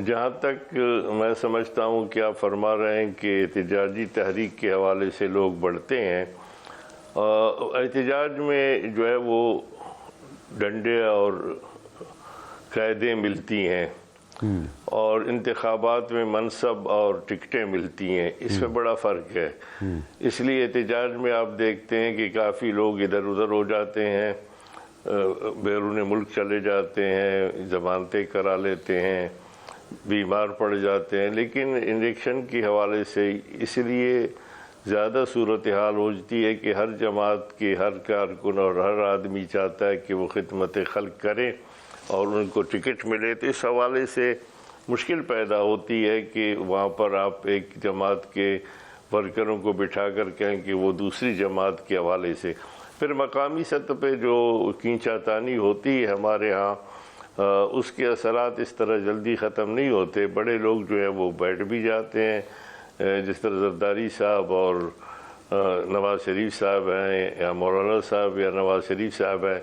جہاں تک میں سمجھتا ہوں کہ آپ فرما رہے ہیں کہ احتجاجی تحریک کے حوالے سے لوگ بڑھتے ہیں، احتجاج میں جو ہے وہ ڈنڈے اور قیدیں ملتی ہیں اور انتخابات میں منصب اور ٹکٹیں ملتی ہیں، اس میں بڑا فرق ہے۔ اس لیے احتجاج میں آپ دیکھتے ہیں کہ کافی لوگ ادھر ادھر ہو جاتے ہیں، بیرون ملک چلے جاتے ہیں، ضمانتیں کرا لیتے ہیں، بیمار پڑ جاتے ہیں، لیکن الیکشن کے حوالے سے اس لیے زیادہ صورتحال ہوتی ہے کہ ہر جماعت کے ہر کارکن اور ہر آدمی چاہتا ہے کہ وہ خدمت خلق کرے اور ان کو ٹکٹ ملے، تو اس حوالے سے مشکل پیدا ہوتی ہے کہ وہاں پر آپ ایک جماعت کے ورکروں کو بٹھا کر کہیں کہ وہ دوسری جماعت کے حوالے سے، پھر مقامی سطح پہ جو کھینچا تانی ہوتی ہے ہمارے ہاں، اس کے اثرات اس طرح جلدی ختم نہیں ہوتے، بڑے لوگ جو ہے وہ بیٹھ بھی جاتے ہیں، جس طرح زرداری صاحب اور نواز شریف صاحب ہیں یا مولانا صاحب یا نواز شریف صاحب ہیں،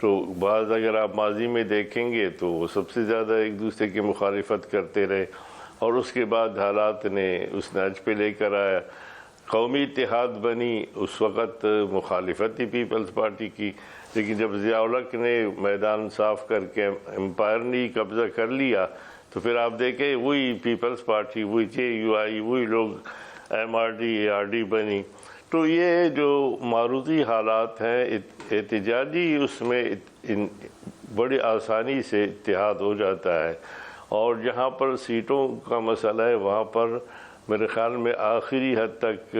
تو بعض اگر آپ ماضی میں دیکھیں گے تو وہ سب سے زیادہ ایک دوسرے کی مخالفت کرتے رہے، اور اس کے بعد حالات نے اس نہج پہ لے کر آیا، قومی اتحاد بنی، اس وقت مخالفت تھی پیپلز پارٹی کی، لیکن جب ضیاء الحق نے میدان صاف کر کے امپائر نے قبضہ کر لیا تو پھر آپ دیکھیں وہی پیپلز پارٹی، وہی جے یو آئی، وہی لوگ M R D A R D بنی۔ تو یہ جو معروضی حالات ہیں احتجاجی، اس میں بڑی آسانی سے اتحاد ہو جاتا ہے، اور جہاں پر سیٹوں کا مسئلہ ہے وہاں پر میرے خیال میں آخری حد تک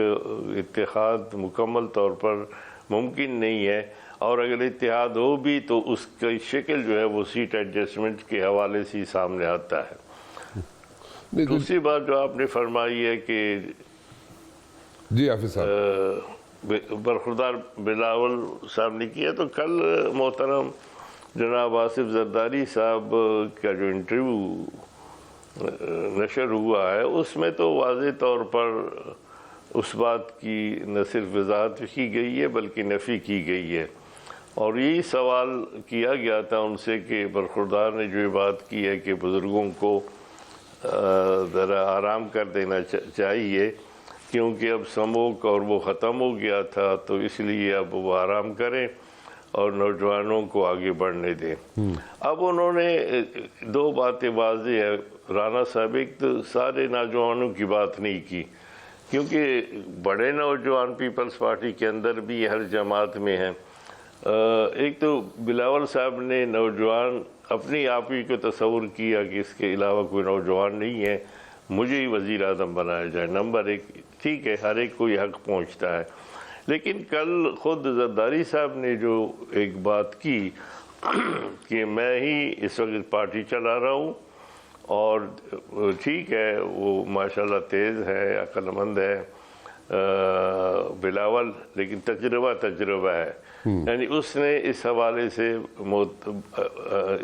اتحاد مکمل طور پر ممکن نہیں ہے، اور اگر اتحاد ہو بھی تو اس کی شکل جو ہے وہ سیٹ ایڈجسٹمنٹ کے حوالے سے سامنے آتا ہے۔ دوسری بات جو آپ نے فرمائی ہے کہ جی حافظ صاحب برخوردار بلاول صاحب نے کیا، تو کل محترم جناب آصف زرداری صاحب کا جو انٹرویو نشر ہوا ہے اس میں تو واضح طور پر اس بات کی نہ صرف وضاحت کی گئی ہے بلکہ نفی کی گئی ہے، اور یہی سوال کیا گیا تھا ان سے کہ برخوردار نے جو یہ بات کی ہے کہ بزرگوں کو ذرا آرام کر دینا چاہیے کیونکہ اب سموک اور وہ ختم ہو گیا تھا، تو اس لیے اب وہ آرام کریں اور نوجوانوں کو آگے بڑھنے دیں۔ اب انہوں نے دو باتیں واضح ہے، رانا صاحب، ایک تو سارے نوجوانوں کی بات نہیں کی، کیونکہ بڑے نوجوان پیپلز پارٹی کے اندر بھی ہر جماعت میں ہیں۔ ایک تو بلاول صاحب نے نوجوان اپنی آپ ہی کو تصور کیا کہ اس کے علاوہ کوئی نوجوان نہیں ہے، مجھے ہی وزیر اعظم بنایا جائے، نمبر ایک، ٹھیک ہے ہر ایک کو یہ حق پہنچتا ہے، لیکن کل خود زرداری صاحب نے جو ایک بات کی کہ میں ہی اس وقت پارٹی چلا رہا ہوں، اور ٹھیک ہے وہ ماشاءاللہ تیز ہے، عقل مند ہے بلاول، لیکن تجربہ ہے، یعنی اس نے اس حوالے سے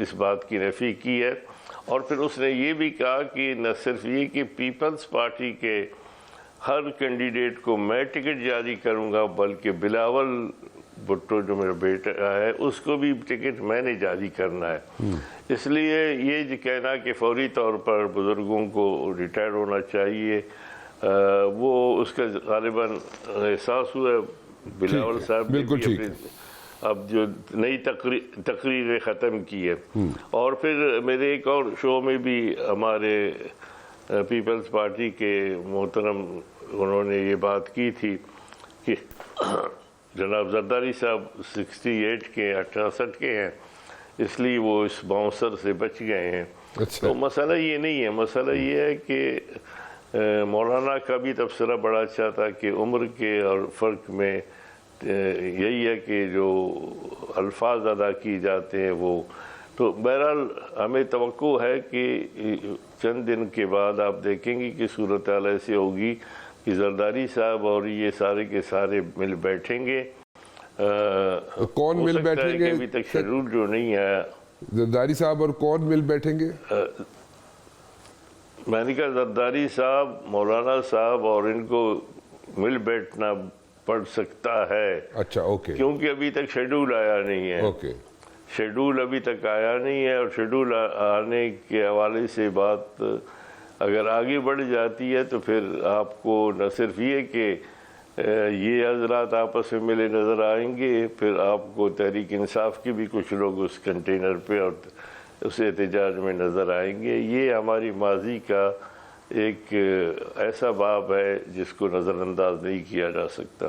اس بات کی نفی کی ہے، اور پھر اس نے یہ بھی کہا کہ نہ صرف یہ کہ پیپلز پارٹی کے ہر کینڈیڈیٹ کو میں ٹکٹ جاری کروں گا بلکہ بلاول بھٹو جو میرا بیٹا ہے اس کو بھی ٹکٹ میں نے جاری کرنا ہے۔ اس لیے یہ جو کہنا کہ فوری طور پر بزرگوں کو ریٹائر ہونا چاہیے، وہ اس کا غالباً احساس ہوا بلاول صاحب نے بھی اب جو نئی تقریر ختم کی ہے، اور پھر میرے ایک اور شو میں بھی ہمارے پیپلز پارٹی کے محترم انہوں نے یہ بات کی تھی کہ جناب زرداری صاحب 68 کے 68 کے ہیں، اس لیے وہ اس باؤنسر سے بچ گئے ہیں۔ تو مسئلہ یہ نہیں ہے، مسئلہ یہ ہے کہ مولانا کا بھی تبصرہ بڑا اچھا تھا کہ عمر کے اور فرق میں یہی ہے کہ جو الفاظ ادا کی جاتے ہیں وہ، تو بہرحال ہمیں توقع ہے کہ چند دن کے بعد آپ دیکھیں گے کہ صورتحال ایسی ہوگی کہ زرداری صاحب اور یہ سارے کے سارے مل بیٹھیں گے۔ کون مل بیٹھیں گے؟ ابھی تک شیڈول جو نہیں آیا، زرداری صاحب اور کون مل بیٹھیں گے؟ میں نے کہا زرداری صاحب، مولانا صاحب اور ان کو مل بیٹھنا پڑ سکتا ہے، اچھا اوکے، کیونکہ ابھی تک شیڈول آیا نہیں ہے۔ اوکے شیڈول ابھی تک آیا نہیں ہے، اور شیڈول آنے کے حوالے سے بات اگر آگے بڑھ جاتی ہے تو پھر آپ کو نہ صرف یہ کہ یہ حضرات آپس میں ملے نظر آئیں گے، پھر آپ کو تحریک انصاف کے بھی کچھ لوگ اس کنٹینر پہ اور اس احتجاج میں نظر آئیں گے۔ یہ ہماری ماضی کا ایک ایسا باب ہے جس کو نظر انداز نہیں کیا جا سکتا۔